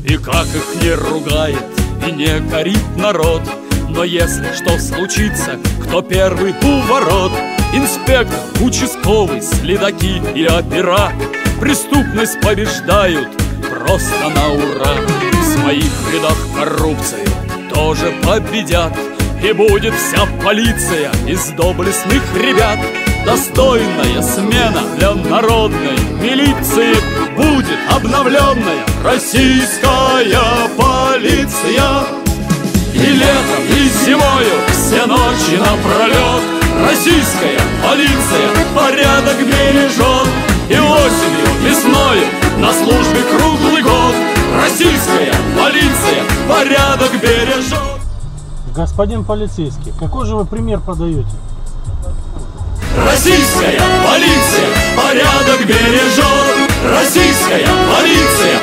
И как их не ругает и не корит народ, но если что случится, кто первый у ворот? Инспектор, участковый, следаки и опера преступность побеждают просто на ура. В своих рядах коррупцию тоже победят, и будет вся полиция из доблестных ребят. Достойная смена для народной милиции, будет обновленная российская полиция. И летом, и зимою, все ночи напролет российская полиция порядок бережет. И осенью, весною, на службе круглый год российская полиция порядок бережет. Господин полицейский, какой же вы пример подаете? Российская полиция порядок бережет. Российская полиция